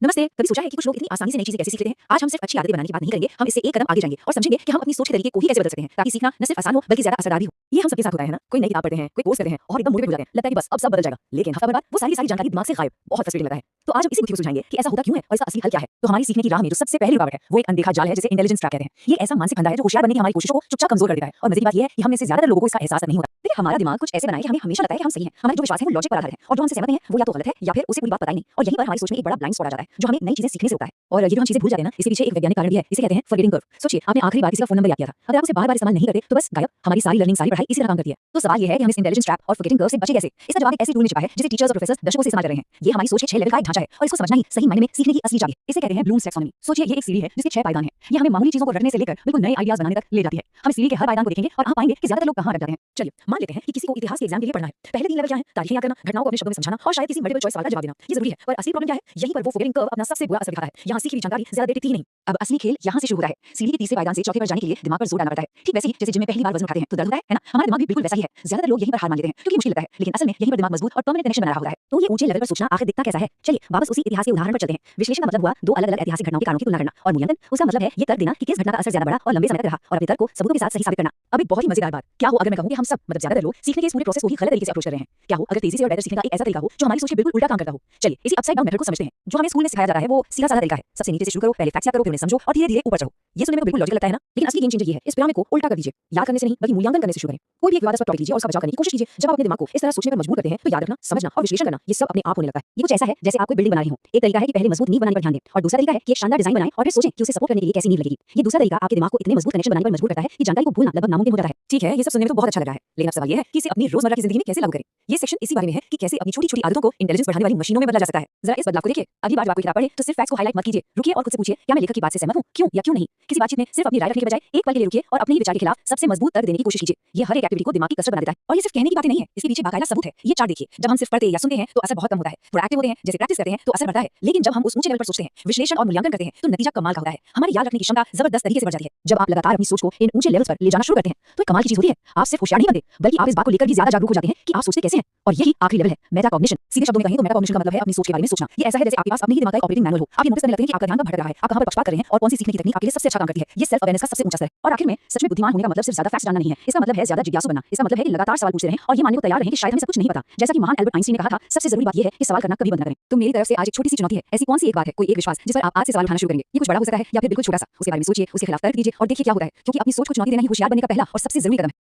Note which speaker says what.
Speaker 1: नमस्ते। कभी सोचा है कि कुछ लोग इतनी आसानी से नई चीजें कैसे सीख लेते हैं? आज हम सिर्फ अच्छी आदतें बनाने की बात नहीं करेंगे, हम इससे एक कदम आगे जाएंगे और समझेंगे कि हम अपनी सोच के तरीके को ही कैसे बदल सकते हैं, ताकि सीखना न सिर्फ आसान हो बल्कि ज्यादा असरदार भी हो। ये हम सबके साथ होता है ना? कोई नई किताब पढ़ते हैं, कोई कोर्स करते हैं और एकदम मोटिवेट हो जाते हैं, लगता है कि बस अब सब बदल जाएगा। लेकिन हफ्ता भर बाद वो सारी जानकारी दिमाग से गायब। बहुत फ्रस्ट्रेटिंग लगता है। तो आज हम इसी मुद्दे को सुलझाएंगे कि ऐसा होता क्यों है और इसका असली हल क्या है। तो हमारी सीखने की राह में जो सबसे पहली रुकावट है, वो एक अनदेखा जाल है जिसे इंटेलिजेंस ट्रैप कहते हैं। ये ऐसा मानसिक फंदा है जो होशियार बनने की हमारी कोशिशों को चुपचाप कमजोर कर देता है। और मजे की बात ये है कि हम में से ज्यादातर लोगों को इसका एहसास नहीं होता। देखिए, हमारा दिमाग कुछ ऐसे बना है कि हमें हमेशा लगता है कि हम सही हैं। हमारे जो विश्वास है वो लॉजिक पर आधारित है और जो हमसे सहमत नहीं है वो या तो गलत है या फिर उसे पूरी बात पता ही नहीं। और यहीं पर हमारी सोच में एक बड़ा ब्लाइंड स्पॉट आ जाता है जो हमें नई चीजें सीखने से रोकता है। और ये जो हम चीजें भूल जाते हैं ना, इसके पीछे एक वैज्ञानिक कारण भी है। इसे कहते हैं फॉरगेटिंग कर्व। सोचिए, आपने आखिरी बार किसी का फोन नंबर याद किया था, अगर आप उसे बार-बार इस्तेमाल नहीं करते तो बस गायब। हमारी सारी लर्निंग, सारी पढ़ाई इसी तरह काम करती है। तो सवाल ये है कि हम इस इंटेलिजेंस ट्रैप और फॉरगेटिंग कर्व से बचें कैसे? इसका जवाब एक ऐसे टूल में छिपा है जिसे टीचर्स और प्रोफेसर्स दशकों से इस्तेमाल कर रहे हैं। ये हमारी सोच के 6 लेवल का एक ढांचा है और इसको समझना ही सही मायने में सीखने की असली चाबी है। इसे कहते हैं ब्लूम्स टैक्सोनॉमी। सोचिए, ये एक सीढ़ी है जिसके 6 पायदान हैं। ये हमें मामूली चीजों को रटने से लेकर बिल्कुल नए आइडियाज बनाने तक ले जाती है। हम सीढ़ी के हर पायदान को देखेंगे और आप पाएंगे कि ज्यादातर लोग कहां रह जाते हैं। चलिए मान लेते हैं कि किसी को इतिहास के एग्जाम के लिए पढ़ना है। पहले 3 लेवल क्या है? तारीखें याद करना, घटनाओं को अपने शब्दों में समझाना और शायद किसी मल्टीपल चॉइस सवाल का जवाब देना। ये जरूरी है, पर असली प्रॉब्लम क्या है? यहीं पर वो फॉरगेटिंग कर्व अपना सबसे बुरा असर दिखाता है। यहाँ सीखी हुई जानकारी ज्यादा देर टिकती ही नहीं। अब असली खेल यहाँ से शुरू होता है। सीढ़ी के तीसरे पायदान से चौथे पर जाने के लिए दिमाग पर जोर डालना पड़ता है। ठीक वैसे ही जैसे जिम में पहली बार वजन उठाते हैं तो दर्द होता है ना? हमारा दिमाग भी बिल्कुल वैसा ही है। ज्यादातर लोग यहीं पर हार मान लेते हैं क्योंकि मुश्किल लगता है, लेकिन असल में यहीं पर दिमाग मजबूत और परमानेंट कनेक्शन बना रहा होता है। तो ये ऊंचे लेवल पर सोचना आखिर दिखता कैसा है? चलिए वापस उसी इतिहास के उदाहरण पर चलते हैं। विश्लेषण का मतलब हुआ 2 अलग-अलग ऐतिहासिक घटनाओं के कारणों की तुलना करना, और मूल्यांकन उसका मतलब है ये तर्क देना कि किस घटना का असर ज्यादा बड़ा और लंबे समय तक रहा और अपने तर्क को सबूतों के साथ सही साबित करना। अब एक बहुत ही मजेदार बात, क्या हो अगर मैं कहूं कि हम सब मतलब ज्यादातर लोग सीखने के इस पूरे प्रोसेस को ही गलत तरीके से अप्रोच कर रहे हैं? क्या हो अगर तेजी से और बेहतर सीखने का एक ऐसा तरीका हो जो हमारी सोच के बिल्कुल उल्टा काम करता हो? चलिए इसी अपसाइड डाउन मेथड को समझते हैं। जो हमें स्कूल में सिखाया जाता है वो सीधा साधा तरीका है। सबसे नीचे से शुरू करो, पहले फैक्ट्स याद करो, फिर उन्हें समझो और धीरे-धीरे ऊपर चढ़ो। ये सुनने में तो बिल्कुल लॉजिकल लगता है ना? लेकिन असली गेम चेंजर ये है, इस पिरामिड को उल्टा कर दीजिए। याद करने से नहीं बल्कि मूल्यांकन करने से शुरू करें। कोई भी एक विवादास्पद टॉपिक लीजिए और उसका बचाव करने की कोशिश कीजिए। जब आप अपने दिमाग को इस तरह सोचने पर मजबूर करते हैं तो याद रखना, समझना और विश्लेषण करना ये सब अपने आप होने लगता है। ये कुछ ऐसा है जैसे आप कोई बिल्डिंग बना रहे हो। एक तरीका है कि पहले मजबूत नींव बनाने पर ध्यान दें और दूसरा तरीका है कि एक शानदार डिजाइन बनाएं और फिर सोचें कि उसे सपोर्ट करने के लिए कैसी नींव लगेगी। ये दूसरा तरीका आपके दिमाग को इतने मजबूत कनेक्शन बनाने पर मजबूर करता है कि जानकारी को भूलना लगभग नामुमकिन हो जाता है। ठीक है, ये सब सुनने में तो बहुत अच्छा लग रहा है, लेकिन अब सवाल ये है कि इसे अपनी रोजमर्रा की जिंदगी में कैसे लागू करें। ये सेक्शन इसी बारे में है कि कैसे अपनी छोटी-छोटी आदतों को इंटेलिजेंस बढ़ाने वाली मशीनों में बदला जा सकता है। जरा इस बदलाव को देखिए। अगली बार जब आप कोई किताब पढ़ें तो सिर्फ फैक्ट्स को हाईलाइट मत कीजिए। रुकिए और खुद से पूछिए, क्या मैं लेखक की बात से सहमत हूं? क्यों या क्यों नहीं? किसी बातचीत में सिर्फ अपनी राय रखने के बजाय एक पल के लिए रुकिए और अपने ही विचार के खिलाफ सबसे मजबूत तर्क देने की कोशिश कीजिए। ये हर एक एक्टिविटी को दिमाग की कसरत बना देता है। और ये सिर्फ कहने की बातें नहीं है, इसके पीछे बाकायदा सबूत है। ये चार्ट देखिए, जब हम सिर्फ पढ़ते या सुनते हैं तो असर बहुत कम होता है। प्रोएक्टिव होते हैं, जैसे प्रैक्टिस करते हैं तो असर बढ़ता है। लेकिन जब हम उस ऊंचे लेवल पर सोचते हैं, विश्लेषण और मूल्यांकन करते हैं तो नतीजा कमाल का होता है। हमारी याद रखने की क्षमता जबरदस्त तरीके से बढ़ जाती है। जब आप लगातार अपनी सोच को इन ऊंचे लेवल्स पर ले जाना शुरू करते हैं तो कमाल की चीज होती है, आप सिर्फ होशियार नहीं बनते बल्कि आप इस बात को लेकर भी ज्यादा जागरूक हो जाते हैं कि आप सोचते कैसे हैं। और यही आखिरी लेवल है, मेटाकॉग्निशन। सीधे शब्दों में कहें तो मेटाकॉग्निशन का मतलब है अपनी सोच के बारे में सोचना। ये ऐसा है जैसे आपके पास अपनी ही दिमाग का एक ऑपरेटिंग मैनुअल हो। आप ये नोटिस करने लगते हैं कि आपका ध्यान कब भटक रहा है, आप कहां पर पक्षपात कर रहे हैं और कौन सी सीखने की तकनीक आपके लिए सबसे अच्छा काम करती है। ये सेल्फ अवेयरनेस का सबसे ऊंचा स्तर है। और आखिर में सच में बुद्धिमान होने का मतलब सिर्फ ज्यादा फैक्ट्स जानना नहीं है, इसका मतलब है ज्यादा जिज्ञासु बनना। इसका मतलब है कि लगातार सवाल पूछते रहें और ये मानने को तैयार रहें कि शायद हमें सब कुछ नहीं पता। जैसा कि महान एल्बर्ट आइंस्टीन ने कहा था, सबसे जरूरी बात ये है कि सवाल करना कभी बंद न करें। तो मेरी तरफ से आज एक छोटी सी चुनौती है। ऐसी कौन सी एक बात है, कोई एक विश्वास जिस पर आप आज से सवाल उठाना शुरू करेंगे? ये कुछ बड़ा हो सकता है या फिर बिल्कुल छोटा सा। उसके बारे में सोचिए, उसके खिलाफ तर्क दीजिए और देखिए क्या होता है, क्योंकि अपनी सोच को चुनौती देना ही होशियार बनने का पहला और सबसे जरूरी कदम है।